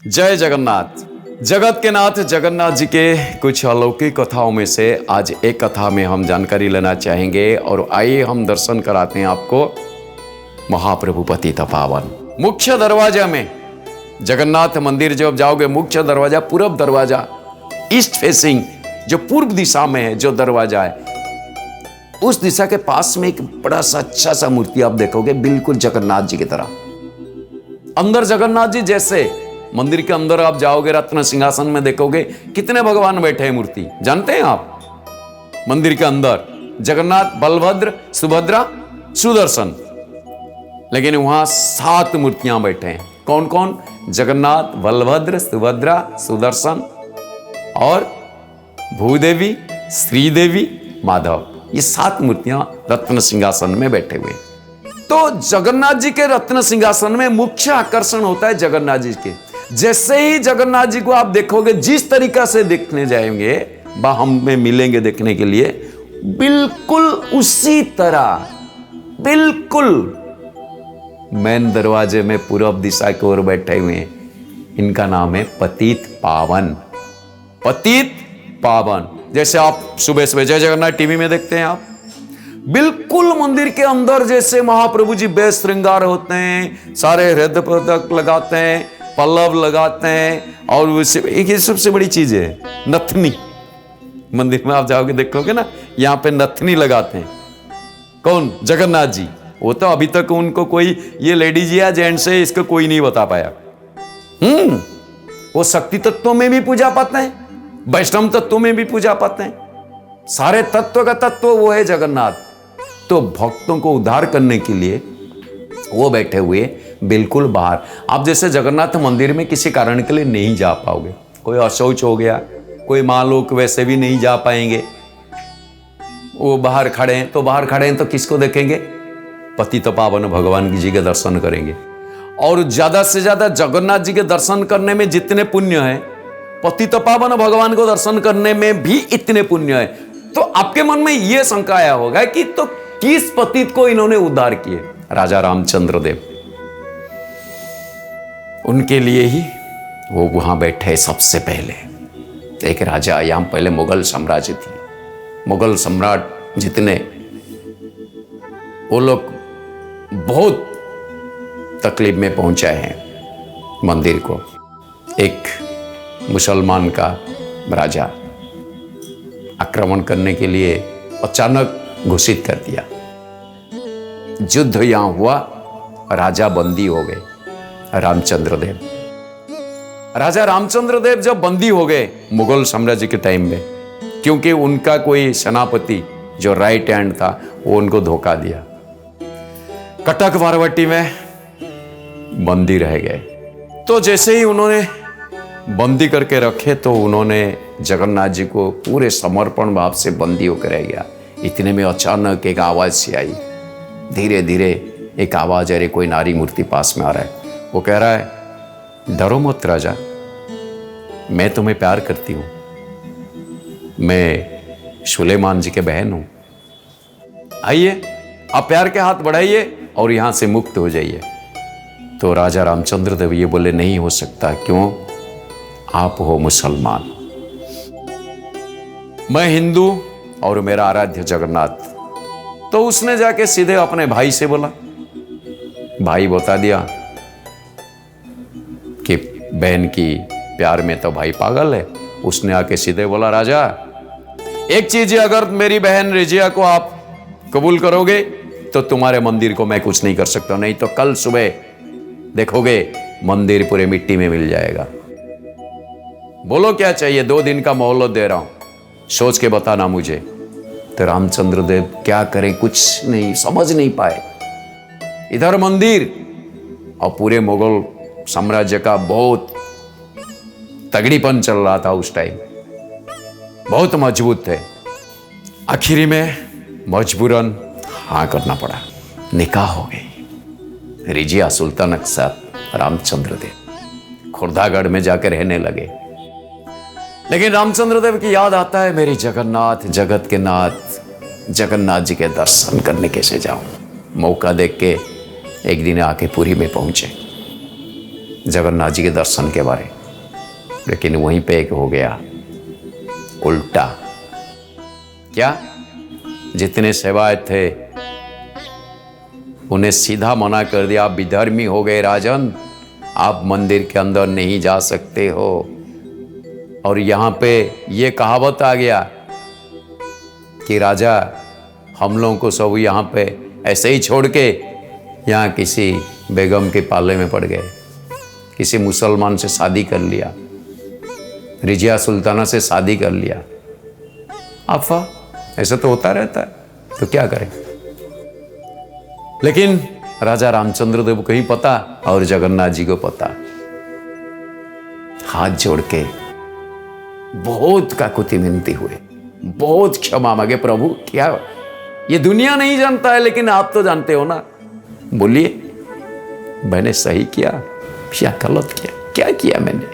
जय जगन्नाथ। जगत के नाथ जगन्नाथ जी के कुछ अलौकिक कथाओं में से आज एक कथा में हम जानकारी लेना चाहेंगे और आइए हम दर्शन कराते हैं आपको महाप्रभु पतित पावन। मुख्य दरवाजा में जगन्नाथ मंदिर जब जाओगे, मुख्य दरवाजा पूर्व दरवाजा, ईस्ट फेसिंग जो पूर्व दिशा में है जो दरवाजा है, उस दिशा के पास में एक बड़ा सा अच्छा सा मूर्ति आप देखोगे, बिल्कुल जगन्नाथ जी की तरह। अंदर जगन्नाथ जी जैसे मंदिर के अंदर आप जाओगे, रत्न सिंहासन में देखोगे कितने भगवान बैठे हैं मूर्ति, जानते हैं आप? मंदिर के अंदर जगन्नाथ, बलभद्र, सुभद्रा, सुदर्शन, लेकिन वहां 7 मूर्तियां बैठे हैं। कौन कौन? जगन्नाथ, बलभद्र, सुभद्रा, सुदर्शन और भूदेवी, श्रीदेवी, माधव। ये 7 मूर्तियां रत्न सिंहासन में बैठे हुए। तो जगन्नाथ जी के रत्न सिंहासन में मुख्य आकर्षण होता है जगन्नाथ जी के। जैसे ही जगन्नाथ जी को आप देखोगे, जिस तरीका से देखने जाएंगे, हमें मिलेंगे देखने के लिए, बिल्कुल उसी तरह, बिल्कुल मेन दरवाजे में पूर्व दिशा की ओर बैठे हुए हैं। इनका नाम है पतित पावन। पतित पावन, जैसे आप सुबह सुबह जय जगन्नाथ टीवी में देखते हैं आप, बिल्कुल मंदिर के अंदर जैसे महाप्रभु जी बेस श्रृंगार होते हैं, सारे हृदय पदक लगाते हैं, पल्लव लगाते हैं, और एक ये सबसे बड़ी चीज है नथनी। मंदिर में आप जाओगे देखोगे ना, यहां पे नथनी लगाते हैं। कौन? जगन्नाथ जी। वो तो अभी तक उनको कोई, ये लेडीज या जेंट्स है, इसको कोई नहीं बता पाया। वो शक्ति तत्वों में भी पूजा पाते हैं, वैष्णव तत्वों में भी पूजा पाते हैं, सारे तत्व का तत्व वो है जगन्नाथ। तो भक्तों को उद्धार करने के लिए वो बैठे हुए बिल्कुल बाहर। आप जैसे जगन्नाथ मंदिर में किसी कारण के लिए नहीं जा पाओगे, कोई अशौच हो गया, कोई माँ लोग वैसे भी नहीं जा पाएंगे, वो बाहर खड़े हैं, तो बाहर खड़े हैं तो किसको देखेंगे? पतित पावन भगवान जी के दर्शन करेंगे। और ज्यादा से ज्यादा जगन्नाथ जी के दर्शन करने में जितने पुण्य है, पतित पावन भगवान को दर्शन करने में भी इतने पुण्य है। तो आपके मन में यह शंका आया होगा कि तो किस पतित को इन्होंने उद्धार किए? राजा रामचंद्र देव, उनके लिए ही वो वहां बैठे। सबसे पहले एक राजा, यहां पहले मुगल साम्राज्य थी, मुगल सम्राट जितने, वो लोग बहुत तकलीफ में पहुंचाए हैं मंदिर को। एक मुसलमान का राजा आक्रमण करने के लिए अचानक घोषित कर दिया, युद्ध यहां हुआ, राजा बंदी हो गए। रामचंद्र देव, राजा रामचंद्र देव जब बंदी हो गए मुगल साम्राज्य के टाइम में, क्योंकि उनका कोई सेनापति जो राइट हैंड था वो उनको धोखा दिया, कटक बारवटी में बंदी रह गए। तो जैसे ही उन्होंने बंदी करके रखे, तो उन्होंने जगन्नाथ जी को पूरे समर्पण भाव से बंदी होकर रह गया। इतने में अचानक एक आवाज सी आई, धीरे धीरे एक आवाज, अरे कोई नारी मूर्ति पास में आ रहा है। वो कह रहा है, डरो मत राजा, मैं तुम्हें प्यार करती हूं, मैं सुलेमान जी के बहन हूं, आइए आप प्यार के हाथ बढ़ाइए और यहां से मुक्त हो जाइए। तो राजा रामचंद्र देव ये बोले, नहीं हो सकता। क्यों? आप हो मुसलमान, मैं हिंदू और मेरा आराध्य जगन्नाथ। तो उसने जाके सीधे अपने भाई से बोला, भाई बता दिया कि बहन की प्यार में तो भाई पागल है। उसने आके सीधे बोला, राजा एक चीज है, अगर मेरी बहन रिजिया को आप कबूल करोगे तो तुम्हारे मंदिर को मैं कुछ नहीं कर सकता, नहीं तो कल सुबह देखोगे मंदिर पूरे मिट्टी में मिल जाएगा। बोलो क्या चाहिए? 2 दिन का मोहलत दे रहा हूं, सोच के बताना मुझे। तो रामचंद्र देव क्या करें, कुछ नहीं समझ नहीं पाए। इधर मंदिर और पूरे मुगल साम्राज्य का बहुत तगड़ीपन चल रहा था उस टाइम, बहुत मजबूत थे। आखिरी में मजबूरन हाँ करना पड़ा, निकाह हो गई रिजिया सुल्तान के साथ। रामचंद्र देव खुर्दागढ़ में जाकर रहने लगे। लेकिन रामचंद्र देव की याद आता है, मेरी जगन्नाथ, जगत के नाथ जगन्नाथ जी के दर्शन करने कैसे जाऊं। मौका देख के एक दिन आके पुरी में पहुंचे। जगन्नाथ जी के दर्शन के बारे, लेकिन वहीं पे एक हो गया उल्टा। क्या? जितने सेवायत थे उन्हें सीधा मना कर दिया, आप विधर्मी हो गए राजन, आप मंदिर के अंदर नहीं जा सकते हो। और यहाँ पे ये कहावत आ गया कि राजा हम लोगों को सब यहाँ पे ऐसे ही छोड़ के यहाँ किसी बेगम के पाले में पड़ गए, किसी मुसलमान से शादी कर लिया, रिजिया सुल्ताना से शादी कर लिया। अफवाह, ऐसा तो होता रहता है, तो क्या करें। लेकिन राजा रामचंद्र देव को ही पता और जगन्नाथ जी को पता। हाथ जोड़ के बहुत काकुति मिनती हुए, बहुत क्षमा मांगे, प्रभु क्या ये दुनिया नहीं जानता है लेकिन आप तो जानते हो ना, बोलिए मैंने सही किया या गलत किया, क्या किया मैंने,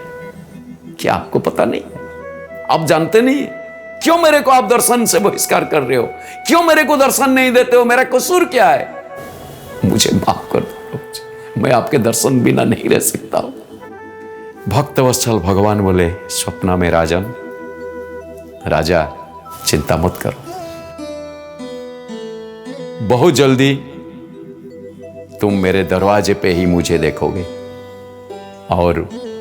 क्या आपको पता नहीं? आप जानते नहीं? क्यों मेरे को आप दर्शन से बहिष्कार कर रहे हो? क्यों मेरे को दर्शन नहीं देते हो? मेरा कसूर क्या है? मुझे माफ कर दो, मैं आपके दर्शन बिना नहीं रह सकता हूं। भक्तवत्सल भगवान बोले स्वप्ना में राजन, राजा चिंता मत करो, बहुत जल्दी तुम मेरे दरवाजे पे ही मुझे देखोगे। और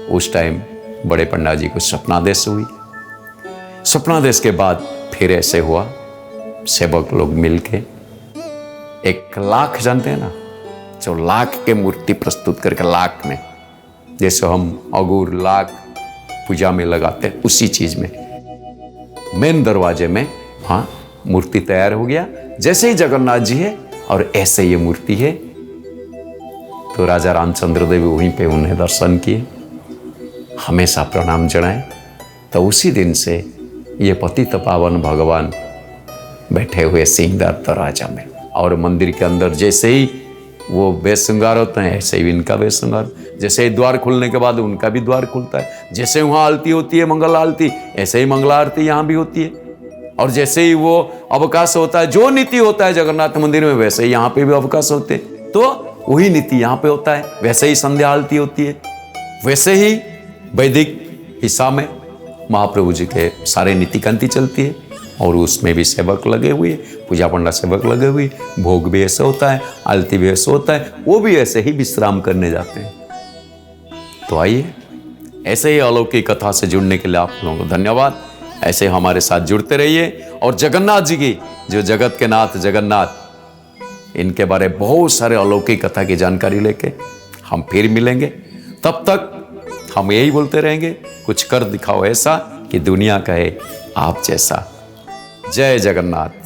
उस टाइम बड़े पंडा जी को स्वप्नादेश हुई। स्वप्नादेश के बाद फिर ऐसे हुआ, सेवक लोग मिलके 1 लाख, जानते हैं ना, जो लाख के मूर्ति प्रस्तुत करके, लाख में जैसे हम अगुर लाख पूजा में लगाते हैं उसी चीज में मेन दरवाजे में, हाँ, मूर्ति तैयार हो गया। जैसे ही जगन्नाथ जी है और ऐसे ये मूर्ति है, तो राजा रामचंद्र देव वहीं पे उन्हें दर्शन किए, हमेशा प्रणाम जनाए। तो उसी दिन से ये पतित पावन भगवान बैठे हुए सिंहदार दरवाजा में, और मंदिर के अंदर जैसे ही वो वेश श्रृंगार होते हैं ऐसे ही इनका वेश श्रृंगार, जैसे ही द्वार खुलने के बाद उनका भी द्वार खुलता है, जैसे वहाँ आरती होती है मंगल आरती, ऐसे ही मंगला आरती यहाँ भी होती है। और जैसे ही वो अवकाश होता है, जो नीति होता है जगन्नाथ मंदिर में, वैसे ही यहाँ पे भी अवकाश होते हैं, तो वही नीति यहाँ पे होता है। वैसे ही संध्या आरती होती है, वैसे ही वैदिक हिस्सा में महाप्रभु जी के सारे नीति कांति चलती है, और उसमें भी सेवक लगे हुए, पूजा पंडा सेवक लगे हुए, भोग भी ऐसे होता है, आरती भी ऐसे होता है, वो भी ऐसे ही विश्राम करने जाते हैं। तो आइए, ऐसे ही अलौकिक कथा से जुड़ने के लिए आप लोगों को धन्यवाद। ऐसे हमारे साथ जुड़ते रहिए, और जगन्नाथ जी की, जो जगत के नाथ जगन्नाथ, इनके बारे बहुत सारे अलौकिक कथा की जानकारी लेके हम फिर मिलेंगे। तब तक हम यही बोलते रहेंगे, कुछ कर दिखाओ ऐसा कि दुनिया कहे आप जैसा। जय जगन्नाथ।